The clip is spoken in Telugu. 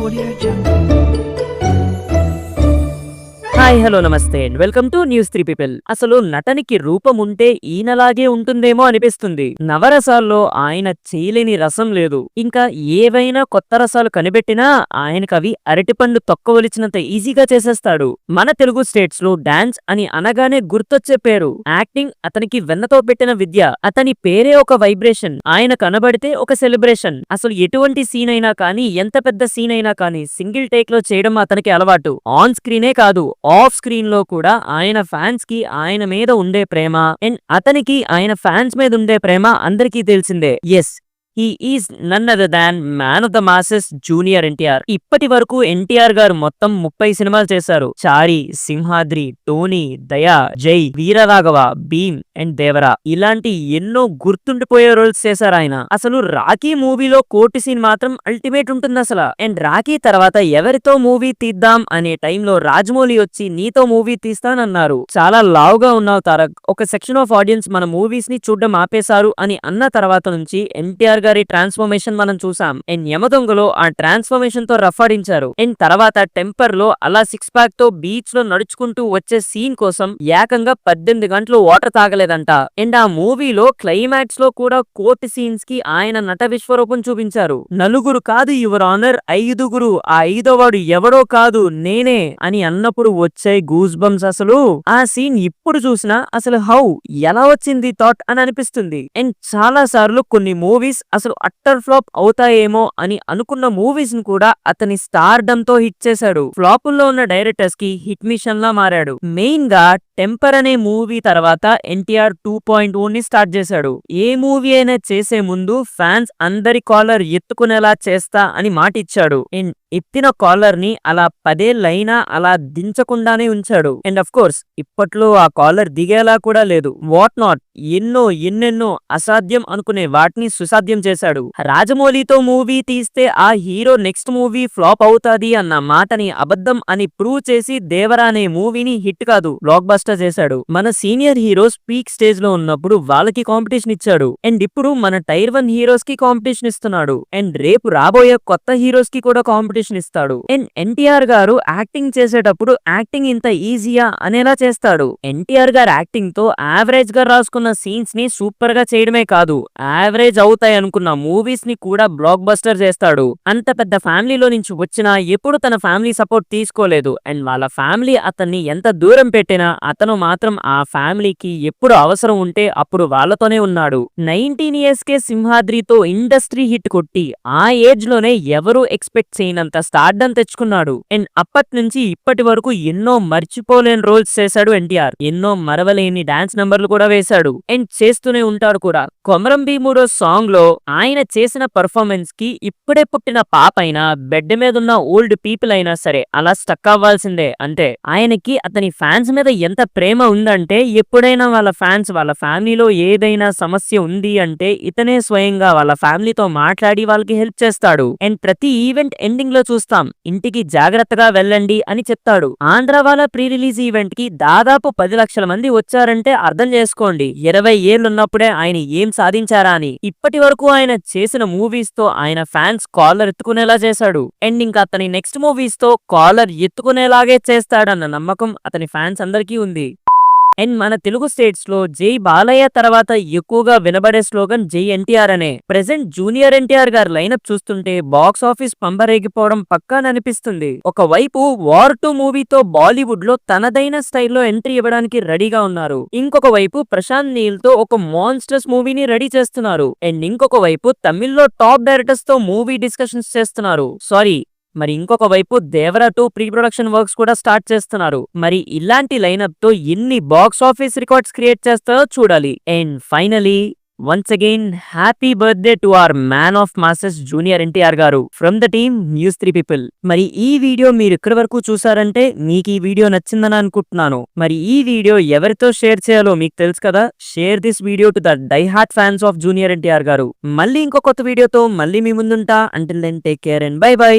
Audio Jungle. హాయ్ హలో నమస్తే and welcome to news 3 people. అసలు నటనికి రూపం ఉంటే ఈయనలాగే ఉంటుందేమో అనిపిస్తుంది. నవరసాల్లో ఆయన చేయలేని రసం లేదు. ఇంకా ఏవైనా కొత్త రసాలు కనిపెట్టినా ఆయనకవి అరటిపండు తొక్కవలిచినంత ఈజీగా చేసేస్తాడు. మన తెలుగు స్టేట్స్ లో డాన్స్ అని అనగానే గుర్తొచ్చే పేరు. యాక్టింగ్ అతనికి వెన్నతో పెట్టిన విద్య. అతని పేరే ఒక వైబ్రేషన్. ఆయన కనబడితే ఒక సెలబ్రేషన్. అసలు ఎటువంటి సీన్ అయినా కానీ, ఎంత పెద్ద సీన్ అయినా కానీ సింగిల్ టేక్ లో చేయడం అతనికి అలవాటు. ఆన్ స్క్రీనే కాదు, ఆఫ్ స్క్రీన్ లో కూడా ఆయన ఫ్యాన్స్ కి ఆయన మీద ఉండే ప్రేమ అండ్ అతనికి ఆయన ఫ్యాన్స్ మీద ఉండే ప్రేమ అందరికీ తెలిసిందే. Yes, he is none other than man of the masses junior NTR. ఇప్పటి వరకు ఎన్టీఆర్ గారు మొత్తం 30 సినిమాలు చేశారు. చారి, సింహాద్రి, టోనీ, దయా, జై, వీరరాఘవ, భీమ్ అండ్ దేవరా ఇలాంటి ఎన్నో గుర్తుండిపోయే రోల్స్ చేశారు ఆయన. అసలు రాఖీ మూవీలో కోటి సీన్ మాత్రం అల్టిమేట్ ఉంటుంది అసలు. అండ్ రాఖీ తర్వాత ఎవరితో మూవీ తీద్దాం అనే టైంలో రాజమౌళి వచ్చి నీతో మూవీ తీస్తానన్నారు. చాలా లావుగా ఉన్నావు తారక్, ఒక సెక్షన్ ఆఫ్ ఆడియన్స్ మన మూవీస్ ని చూడడం ఆపేశారు అని అన్న తర్వాత నుంచి ఎన్టీఆర్ గారి ట్రాన్స్ఫర్మేషన్ మనం చూసాం. అండ్ యమదొంగలో ఆ ట్రాన్స్ఫర్మేషన్ తో రఫాడించారు. అండ్ తర్వాత టెంపర్ లో అలా 6 ప్యాక్ తో బీచ్ లో నడుచుకుంటూ వచ్చే సీన్ కోసం ఏకంగా 18 గంటలు వాటర్ తాగలేదంట. అండ్ ఆ మూవీలో క్లైమాక్స్ లో కూడా కోర్టు సీన్స్ కి ఆయన నట విశ్వరూపం చూపించారు. నలుగురు కాదు యువర్ ఆనర్, 5గురు, ఆ 5వ వాడు ఎవడో కాదు నేనే అని అన్నప్పుడు వచ్చే గూస్ బంప్స్. అసలు ఆ సీన్ ఇప్పుడు చూసినా అసలు హౌ ఎలా వచ్చింది థాట్ అని అనిపిస్తుంది. అండ్ చాలా సార్లు కొన్ని మూవీస్ అసలు అట్టర్ ఫ్లాప్ అవుతాయేమో అని అనుకున్న మూవీస్ ను కూడా అతని స్టార్డమ్ తో హిట్ చేశాడు. ఫ్లాపుల్లో ఉన్న డైరెక్టర్స్ కి హిట్ మిషన్ లా మారాడు. మెయిన్ గా టెంపర్ అనే మూవీ తర్వాత ఎన్టీఆర్ 2.0 ని స్టార్ట్ చేశాడు. ఏ మూవీ అయినా చేసే ముందు ఫ్యాన్స్ అందరి కాలర్ ఎత్తుకునేలా చేస్తా అని మాట ఇచ్చాడు. ఎత్తిన కాలర్ ని అలా 10 ఏళ్లైనా అలా దించకుండానే ఉంచాడు. అండ్ అఫ్ కోర్స్ ఇప్పట్లో ఆ కాలర్ దిగేలా కూడా లేదు. వాట్ నాట్ ఎన్నెన్నో అసాధ్యం అనుకునే వాటిని సుసాధ్యం చేశాడు. రాజమౌళితో మూవీ తీస్తే ఆ హీరో నెక్స్ట్ మూవీ ఫ్లాప్ అవుతాది అన్న మాటని అబద్ధం అని ప్రూవ్ చేసి దేవరా అనే మూవీని హిట్ కాదు బ్లాక్ బస్టర్ చేశాడు. మన సీనియర్ హీరోస్ పీక్ స్టేజ్ లో ఉన్నప్పుడు వాళ్ళకి కాంపిటీషన్ ఇచ్చాడు. అండ్ ఇప్పుడు మన టైర్ 1 హీరోస్ కి కాంపిటీషన్ ఇస్తున్నాడు. అండ్ రేపు రాబోయే కొత్త హీరోస్ కి కూడా కాంపిటీషన్ ఇస్తాడు. అండ్ ఎన్టీఆర్ గారు యాక్టింగ్ చేసేటప్పుడు యాక్టింగ్ ఇంత ఈజీయా అనేలా చేస్తాడు. ఎన్టీఆర్ గారు యాక్టింగ్ తో యావరేజ్ గా రాసుకున్న సీన్స్ ని సూపర్ గా చేయడమే కాదు, యావరేజ్ అవుతాయి అనుకున్న మూవీస్ ని కూడా బ్లాక్ బస్టర్ చేస్తాడు. అంత పెద్ద ఫ్యామిలీలో నుంచి వచ్చినా ఎప్పుడు తన ఫ్యామిలీ సపోర్ట్ తీసుకోలేదు. అండ్ వాళ్ళ ఫ్యామిలీ అతన్ని ఎంత దూరం పెట్టినా అతను మాత్రం ఆ ఫ్యామిలీకి ఎప్పుడు అవసరం ఉంటే అప్పుడు వాళ్ళతోనే ఉన్నాడు. 19 years కే సింహాద్రితో ఇండస్ట్రీ హిట్ కొట్టి ఆ ఏజ్ లోనే ఎవరు ఎక్స్పెక్ట్ చేయనంత స్టార్డమ్ తెచ్చుకున్నాడు. అండ్ అప్పటి నుంచి ఇప్పటి వరకు ఎన్నో మర్చిపోలేని రోల్స్ చేశాడు ఎన్టీఆర్. ఎన్నో మరవలేని డాన్స్ నంబర్లు కూడా వేశాడు. అండ్ చేస్తూనే ఉంటాడు కూడా. కొమరం భీముడో సాంగ్ లో ఆయన చేసిన పర్ఫార్మెన్స్ కి ఇప్పుడే పుట్టిన పాప అయినా, బెడ్ మీద ఉన్న ఓల్డ్ పీపుల్ అయినా సరే అలా స్టక్ అవ్వాల్సిందే. అంటే ఆయనకి అతని ఫ్యాన్స్ మీద ఎంత ప్రేమ ఉందంటే ఎప్పుడైనా వాళ్ళ ఫ్యాన్స్ వాళ్ళ ఫ్యామిలీలో ఏదైనా సమస్య ఉంది అంటే ఇతనే స్వయంగా వాళ్ళ ఫ్యామిలీతో మాట్లాడి వాళ్ళకి హెల్ప్ చేస్తాడు. అండ్ ప్రతి ఈవెంట్ ఎండింగ్ లో చూస్తాం, ఇంటికి జాగ్రత్తగా వెళ్ళండి అని చెప్తాడు. ఆంధ్ర వాళ్ళ ప్రీ రిలీజ్ ఈవెంట్ కి దాదాపు 10 లక్షల మంది వచ్చారంటే అర్థం చేసుకోండి 20 ఏళ్లున్నప్పుడే ఆయన ఏం సాధించారా అని. ఇప్పటి వరకు ఆయన చేసిన మూవీస్ తో ఆయన ఫ్యాన్స్ కాలర్ ఎత్తుకునేలా చేశాడు. అండ్ ఇంకా అతని నెక్స్ట్ మూవీస్ తో కాలర్ ఎత్తుకునేలాగే చేస్తాడన్న నమ్మకం అతని ఫ్యాన్స్ అందరికీ ఉంది. అండ్ మన తెలుగు స్టేట్స్ లో జై బాలయ్య తర్వాత ఎక్కువగా వినబడే స్లోగన్ జై ఎన్టీఆర్ అనే. ప్రెసెంట్ జూనియర్ ఎన్టీఆర్ గారి లైనప్ చూస్తుంటే బాక్స్ ఆఫీస్ పంపరేగిపోవడం పక్కాననిపిస్తుంది. ఒకవైపు వార్ 2 మూవీతో బాలీవుడ్ లో తనదైన స్టైల్లో ఎంట్రీ ఇవ్వడానికి రెడీగా ఉన్నారు. ఇంకొక వైపు ప్రశాంత్ నీల్ తో ఒక మాన్స్టర్స్ మూవీని రెడీ చేస్తున్నారు. అండ్ ఇంకొక వైపు తమిళ్లో టాప్ డైరెక్టర్స్ తో మూవీ డిస్కషన్స్ చేస్తున్నారు. మరి ఇంకొక వైపు దేవరా 2 ప్రీ ప్రొడక్షన్ వర్క్స్ కూడా స్టార్ట్ చేస్తున్నారు. మరి ఇలాంటి లైనప్ తో ఎన్ని బాక్స్ ఆఫీస్ రికార్డ్స్ క్రియేట్ చేస్తారో చూడాలి. And finally once again happy birthday to our man of masses junior NTR garu from the team news 3 people. మరి ఈ వీడియో మీరు ఇక్కడి వరకు చూసారంటే మీకు ఈ వీడియో నచ్చిందని అనుకుంటున్నాను. మరి ఈ వీడియో ఎవరితో షేర్ చేయాలో మీకు తెలుసు కదా. Share this video to the die hard fans of junior NTR garu. మళ్ళీ ఇంకో కొత్త వీడియోతో మళ్ళీ మీ ముందుంటా. Until then take care and bye by.